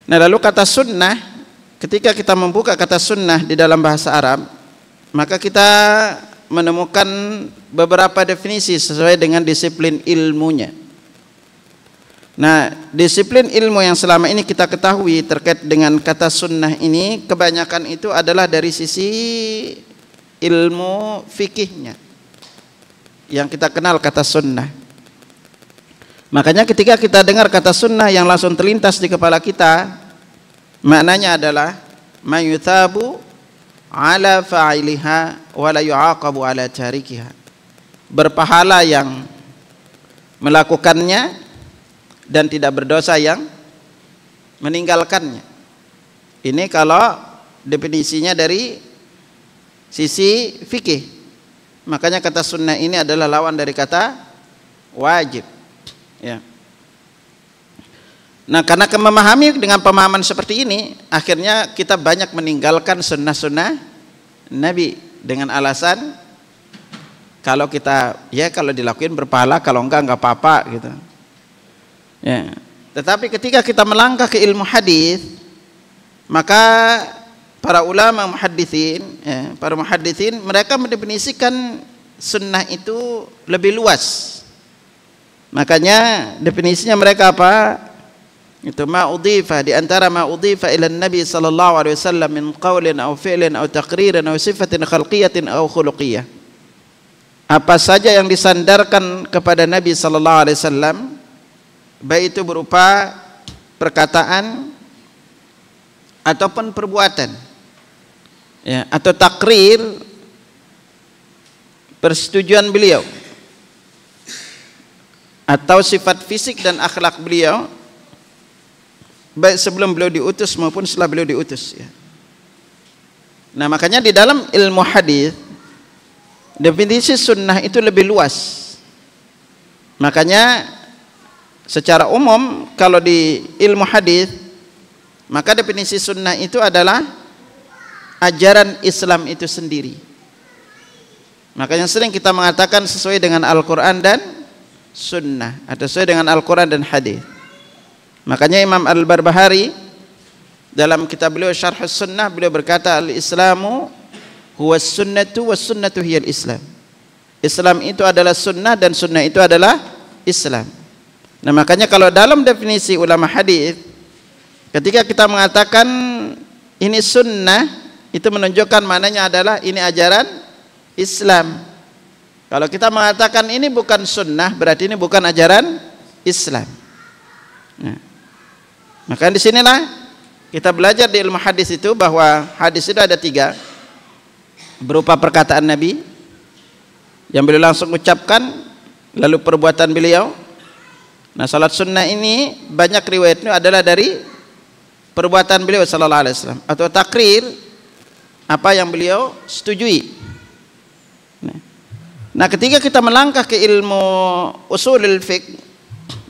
Nah, lalu kata sunnah, ketika kita membuka kata sunnah di dalam bahasa Arab, maka kita menemukan beberapa definisi sesuai dengan disiplin ilmunya. Nah, disiplin ilmu yang selama ini kita ketahui terkait dengan kata sunnah ini, kebanyakan itu adalah dari sisi ilmu fikihnya yang kita kenal kata sunnah. Makanya ketika kita dengar kata sunnah yang langsung terlintas di kepala kita, maknanya adalah mayuthabu ala fa'iliha wa la yu'aqabu ala tarikiha. Berpahala yang melakukannya dan tidak berdosa yang meninggalkannya. Ini kalau definisinya dari sisi fikih. Makanya kata sunnah ini adalah lawan dari kata wajib, ya. Nah, karena memahami dengan pemahaman seperti ini, akhirnya kita banyak meninggalkan sunnah-sunnah Nabi dengan alasan kalau kita, ya kalau dilakuin berpahala, kalau enggak apa-apa gitu. Ya. Tetapi ketika kita melangkah ke ilmu hadis, maka para ulama muhaditsin, ya, para muhaditsin mereka mendefinisikan sunnah itu lebih luas. Makanya definisinya mereka apa? Itu ma udhifa, di antara ma udhifa ila Nabi sallallahu alaihi wasallam min qaulin aw fi'lin aw taqririn aw sifatin khalqiyatin aw khuluqiyyah. Apa saja yang disandarkan kepada Nabi sallallahu alaihi wasallam, baik itu berupa perkataan ataupun perbuatan, ya, atau takrir, persetujuan beliau, atau sifat fisik dan akhlak beliau, baik sebelum beliau diutus maupun setelah beliau diutus, ya. Nah, makanya di dalam ilmu hadis definisi sunnah itu lebih luas. Makanya secara umum kalau di ilmu hadis, maka definisi sunnah itu adalah ajaran Islam itu sendiri. Makanya sering kita mengatakan sesuai dengan Al-Quran dan sunnah, atau sesuai dengan Al-Quran dan hadis. Makanya Imam Al-Barbahari dalam kitab beliau Syarh Sunnah, beliau berkata, al-Islamu huwa sunnatu was sunnatu hiyal Islam. Islam itu adalah sunnah dan sunnah itu adalah Islam. Nah, makanya kalau dalam definisi ulama hadis, ketika kita mengatakan ini sunnah, itu menunjukkan maknanya adalah ini ajaran Islam. Kalau kita mengatakan ini bukan sunnah, berarti ini bukan ajaran Islam. Nah, maka disinilah kita belajar di ilmu hadis itu bahwa hadis itu ada 3, berupa perkataan Nabi yang beliau langsung ucapkan, lalu perbuatan beliau. Nah, salat sunnah ini banyak riwayatnya adalah dari perbuatan beliau sallallahu alaihi wasallam, atau takrir, apa yang beliau setujui. Nah, ketika kita melangkah ke ilmu usulul fiqh,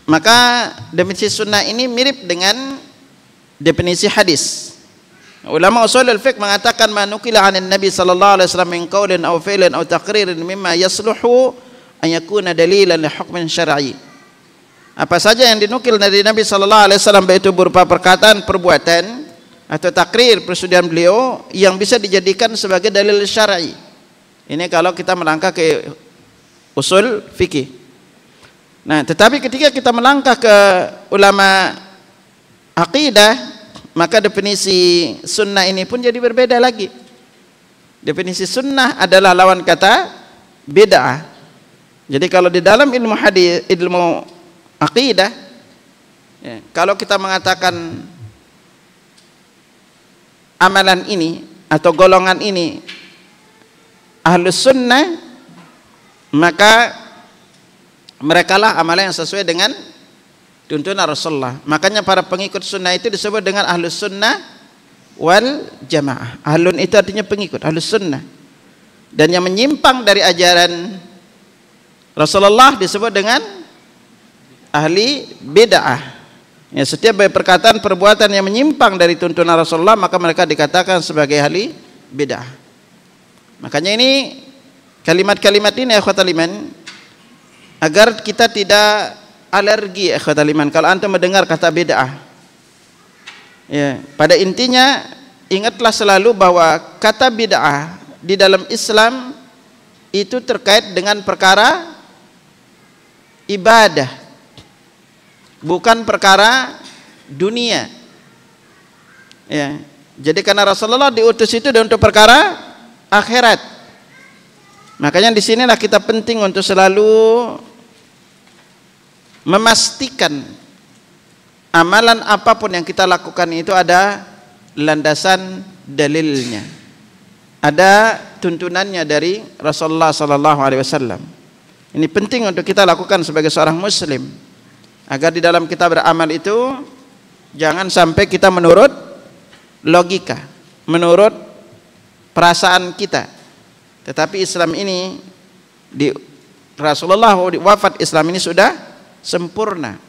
maka definisi sunnah ini mirip dengan definisi hadis. Ulama usulul fiqh mengatakan manukila 'anil nabi sallallahu alaihi wasallam min qaulin aw fi'lin aw taqririn mimma yasluhu an yakuna dalilan li hukmin syar'i. Apa saja yang dinukil dari Nabi sallallahu alaihi wasallam, baik itu berupa perkataan, perbuatan atau takrir, persetujuan beliau yang bisa dijadikan sebagai dalil syar'i. Ini kalau kita melangkah ke usul fikih. Nah, tetapi ketika kita melangkah ke ulama aqidah, maka definisi sunnah ini pun jadi berbeda lagi. Definisi sunnah adalah lawan kata bid'ah. Jadi kalau di dalam ilmu hadis, ilmu aqidah, ya, kalau kita mengatakan amalan ini atau golongan ini ahlus sunnah, maka merekalah amalan yang sesuai dengan tuntunan Rasulullah. Makanya para pengikut sunnah itu disebut dengan ahlus sunnah wal jamaah. Ahlun itu artinya pengikut, ahlus sunnah. Dan yang menyimpang dari ajaran Rasulullah disebut dengan ahli bid'ah. Ya, setiap perkataan perbuatan yang menyimpang dari tuntunan Rasulullah, maka mereka dikatakan sebagai ahli bid'ah. Makanya ini kalimat-kalimat ini ikhwatal iman, agar kita tidak alergi ikhwatal iman. Kalau antum mendengar kata bid'ah, Ya, pada intinya ingatlah selalu bahwa kata bid'ah di dalam Islam itu terkait dengan perkara ibadah, bukan perkara dunia. Ya, jadi karena Rasulullah diutus itu untuk perkara akhirat. Makanya di sinilah kita penting untuk selalu memastikan amalan apapun yang kita lakukan itu ada landasan dalilnya, ada tuntunannya dari Rasulullah sallallahu alaihi wasallam. Ini penting untuk kita lakukan sebagai seorang muslim, agar di dalam kita beramal itu jangan sampai kita menurut logika, menurut perasaan kita. Tetapi Islam ini di Rasulullah wafat, Islam ini sudah sempurna.